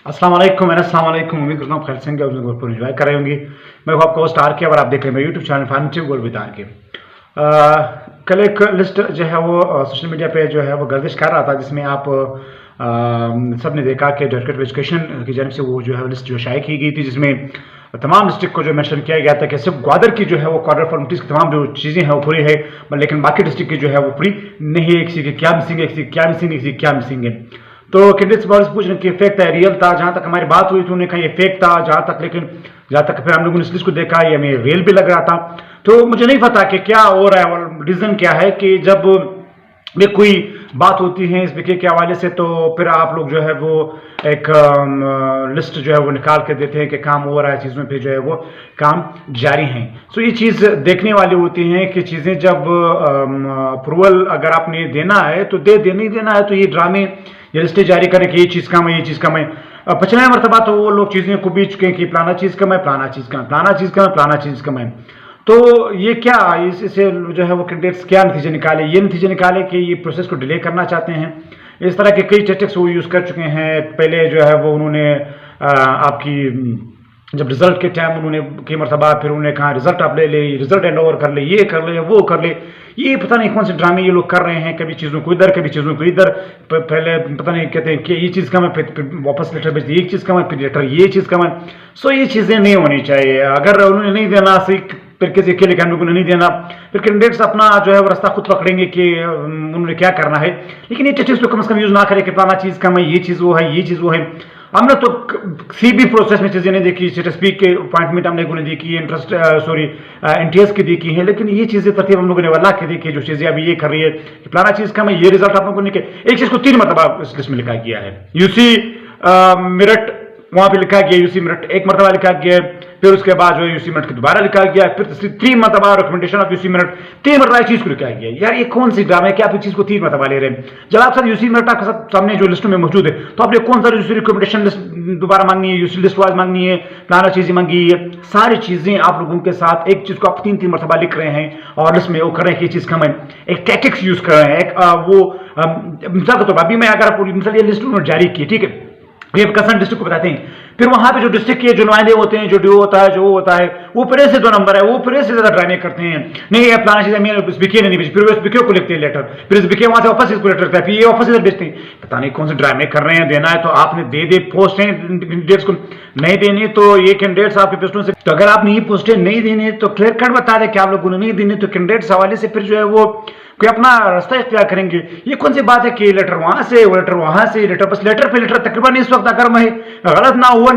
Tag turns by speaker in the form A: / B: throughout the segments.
A: अस्सलाम वालेकुम उम्मीद करता हूँ खैर से भरपूर एंजॉय कर रहे होंगे। मैं आपका होस्ट आर के और आप देख रहे हैं मेरे YouTube channel Formative Goal with R K. कल एक लिस्ट जो है वो सोशल मीडिया पे जो है वो गर्दिश कर रहा था, जिसमें आप सब ने देखा कि डायरेक्टर ऑफ एजुकेशन की जानब से वो जो है लिस्ट जो शाये की गई थी, जिसमें तमाम डिस्ट्रिक्ट को जो मेंशन किया गया था कि सिर्फ ग्वादर की जो है वो कॉर्नर फॉर्मेलिटीज़ की तमाम जो चीज़ें हैं वो पूरी है, लेकिन बाकी डिस्ट्रिक्ट की जो है वो पूरी नहीं है। किसी की क्या मिसिंग है, किसी की क्या मिसिंग है, किसी की क्या मिसिंग है। तो कैंडिडेट्स बहुत पूछ रहे कि फेक था रियल था। जहां तक हमारी बात हुई तो उन्होंने कहा ये फेक था, जहां तक फिर हम लोगों ने इस लिस्ट को देखा ये हमें रियल भी लग रहा था। तो मुझे नहीं पता कि क्या हो रहा है और रीजन क्या है कि जब में कोई बात होती है इस विके के हवाले से तो फिर आप लोग जो है वो एक लिस्ट जो है वो निकाल के देते हैं कि काम हो रहा है, चीज़ों पे जो है वो काम जारी हैं। सो ये चीज़ देखने वाली होती है कि चीज़ें जब अप्रूवल अगर आपने देना है तो दे नहीं देना है तो ये ड्रामे ये लिस्टें जारी करें कि ये चीज़ कम है, ये चीज़ कम है। पिछला मरतबा तो वो लोग चीज़ें को बीच के कि फलाना चीज़ कम है, फलाना चीज़ कम है, फलाना चीज़ कम है, फलाना चीज़ कम है। तो ये क्या इससे जो है वो कैंडिडेट्स क्या नतीजे निकाले, ये नतीजे निकाले कि ये प्रोसेस को डिले करना चाहते हैं। इस तरह के कई टैक्टिक्स वो यूज़ कर चुके हैं। पहले जो है वो उन्होंने आपकी जब रिजल्ट के टाइम उन्होंने कई मरतबा फिर उन्होंने कहा रिजल्ट आप ले ले, रिजल्ट हैंड ओवर कर ले, ये कर ले, वो कर ले। ये पता नहीं कौन से ड्रामे ये लोग कर रहे हैं, कभी चीज़ों को इधर कभी चीज़ों को इधर। पहले पता नहीं कहते हैं कि ये चीज़ कम है, फिर वापस लेटर भेजते एक चीज़ कम है, फिर लेटर ये चीज़ कम है। सो ये चीज़ें नहीं होनी चाहिए। अगर उन्होंने नहीं देना फिर किसी अकेले कैंडिडेट को नहीं देना, फिर कैंडिडेट्स अपना जो है वो रास्ता खुद पकड़ेंगे कि उन्होंने क्या करना है। लेकिन ये टैक्टिक्स को कम से कम यूज़ ना करें कि फलाना चीज़ कम है, ये चीज़ वो है, ये चीज़ वो है। हमने तो सीबी प्रोसेस में चीज़ें नहीं देखी, स्टेटस के अपॉइंटमेंट हमने लोगों ने देखी है, एनटीएस की देखी है, लेकिन ये चीज़ें तरतीब हम लोगों ने वाला के देखी, जो चीज़ें अभी ये कर रही है कि फलाना चीज़ कम है, ये रिजल्ट आप लोगों ने एक चीज़ को 3 मरतबा इस लिस्ट में लिखा गया है। यूसी मेरठ वहां पे लिखा गया, यूसी मेरठ एक मरतबा लिखा गया, फिर उसके बाद जो है यूसी मेरठ दोबारा लिखा गया, फिर 3 मरतबा रिकमेंडेशन ऑफ यूसी मेरठ 3 मरतबा चीज को लिखा गया। यार ये कौन सी ड्रामा है कि आप इस चीज को 3 मरतबा ले रहे हैं? जब आप सर यूसी मेरठ आपके सामने जो लिस्ट में मौजूद है तो आपने कौन सा यूसी रिकमेंडेशन लिस्ट दोबारा मांगनी है, यूसी लिस्ट वाइज मांगनी है, प्लानर चीजें मांगी है। सारी चीजें आप लोगों के साथ एक चीज को आप 3 मरतबा लिख रहे हैं और लिस्ट में वो कर रहे हैं कि ये चीज कम है। एक टैक्टिक्स यूज कर रहे हैं, एक वो मिसाल के तौर पर अभी मैं अगर आपको मिसाल ये लिस्ट उन्होंने जारी की, ठीक है, ये कंसर्न डिस्ट्रिक्ट को बताते हैं, फिर वहां पे जो डिस्ट्रिक्ट के जो नुमाइंदे होते हैं, जो डीओ होता है, जो वो होता है, वो फिर से 2 नंबर है, वो फिर से ज्यादा ड्रामे करते हैं। नहीं ये प्लान चीज इस बिके ने नहीं भेजी, फिर वो इस बिके को लिखते हैं लेटर, फिर इस बिके वहां से वापस इसको लेटर करता है, फिर ये वापस इधर भेजते हैं। पता नहीं कौन से ड्रामे कर रहे हैं। देना है तो आपने दे पोस्ट हैं कैंडिडेट्स को, नहीं देनी तो ये कैंडिडेट्स आपके पोस्टों से, तो अगर आपने ये पोस्टें नहीं देनी तो क्लियर कट बता दें कि आप लोगों ने नहीं देनी, तो कैंडिडेट्स हवाले से फिर जो है वो कोई अपना रास्ता इख्तियार करेंगे। ये कौन सी बात है कि लेटर वहां से, वो लेटर वहां से, लेटर बस लेटर पे लेटर तकरीबन इस वक्त अगर मैं गलत ना हुआ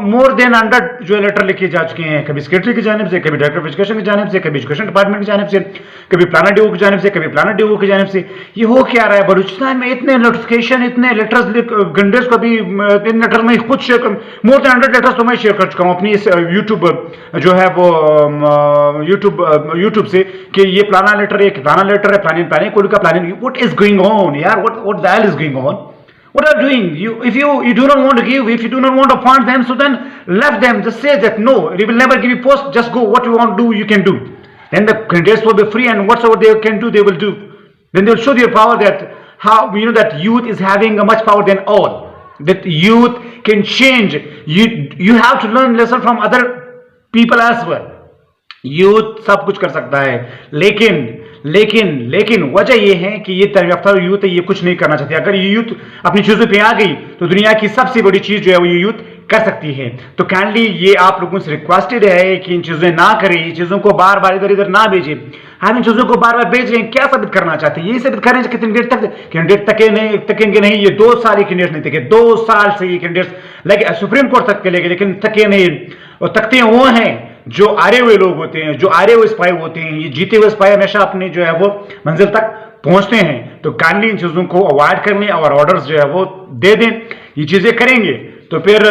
A: मोर देन 100 जो लेटर लिखे जा चुके हैं, कभी सेक्रेटरी की जानिब से, कभी डायरेक्टर ऑफ एजुकेशन की जानिब से, कभी एजुकेशन डिपार्टमेंट की जानिब से, कभी प्लानर डीओ की जानिब से, कभी प्लानर डीओ की जानिब से। ये हो क्या रहा है बलूचिस्तान में? इतने नोटिफिकेशन, इतने लेटर्स कैंडिडेट्स को भी इन लेटर में खुद शेयर कर, मोर देन 100 लेटर्स तो मैं शेयर कर चुका हूँ अपनी इस यूट्यूब जो है वो यूट्यूब से कि ये प्लाना लेटर है, प्लाना लेटर है, प्लानिंग कोड का planning. What is going on? यार what the hell is going on? What are you doing? If you do not want to give, if you do not want to appoint them, so then left them. Just say that no, we will never give you post. Just go. What you want to do, you can do. Then the candidates will be free, and whatsoever they can do, they will do. Then they will show their power that how that youth is having a much power than all. That youth can change. You have to learn lesson from other people as well. Youth सब कुछ कर सकता है, लेकिन वजह यह है कि ये तरफ याफ्ता यूथ है, ये कुछ नहीं करना चाहती। अगर ये यूथ अपनी चीजों पे आ गई तो दुनिया की सबसे बड़ी चीज जो है वो ये यूथ कर सकती है। तो काइंडली ये आप लोगों से रिक्वेस्टेड है कि इन चीजें ना करें, इन चीजों को बार बार इधर इधर ना भेजें। हम इन चीजों को बार बार भेज रहे हैं, क्या साबित करना चाहते हैं? ये साबित कर रहे हैं कितनी देर तक कैंडिडेट तकेंगे नहीं। ये 2 साल कैंडिडेट नहीं तके, 2 साल से ये कैंडिडेट्स लगे सुप्रीम कोर्ट तक के लेके, लेकिन तके नहीं। और तकते वो हैं जो आरे हुए लोग होते हैं, जो आरे हुए सिपाही होते हैं। ये जीते हुए सिपाही हमेशा अपनी जो है वो मंजिल तक पहुंचते हैं। तो काइंडली इन चीजों को अवॉइड करने और ऑर्डर्स जो है वो दे दें। ये चीजें करेंगे तो फिर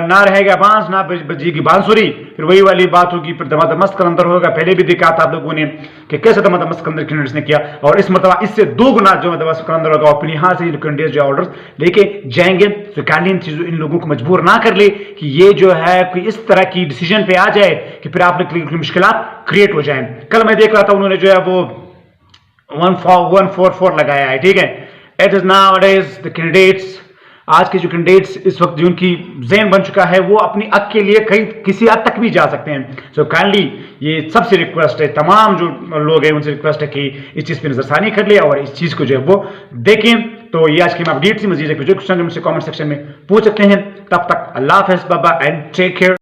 A: ना रहेगा बांस, ना बजेगी बांसुरी। फिर वही वाली बात होगी, फिर दमादमस्त कलंदर होगा। पहले भी देखा था आप लोगों ने कि कैसे दमादमस्त कलंदर कैंडिडेट्स ने किया, और इस मरतबा इससे 2 गुना जो दमादमस्त कलंदर होगा अपने यहाँ से कैंडिडेट्स जो ऑर्डर्स लेके जाएंगे। तो काइंडली इन लोगों को मजबूर ना कर ले कि ये जो है कोई इस तरह की डिसीजन पे आ जाए कि फिर आप लोग मुश्किलात क्रिएट हो जाए। कल मैं देख रहा था उन्होंने जो है वो 144 लगाया है, ठीक है। It is now the candidates आज के जो कैंडिडेट्स इस वक्त जिनकी ज़हन बन चुका है वो अपनी हक के लिए कहीं किसी हद तक भी जा सकते हैं। सो काइंडली ये सबसे रिक्वेस्ट है, तमाम जो लोग हैं उनसे रिक्वेस्ट है कि इस चीज़ पर नजरसानी कर ले और इस चीज़ को जो है वो देखें। तो ये आज की मैं अपडेट थी। मजीद जो क्वेश्चन मुझसे कमेंट सेक्शन में पूछ सकते हैं। तब तक अल्लाह हाफ़िज़, bye bye and take care.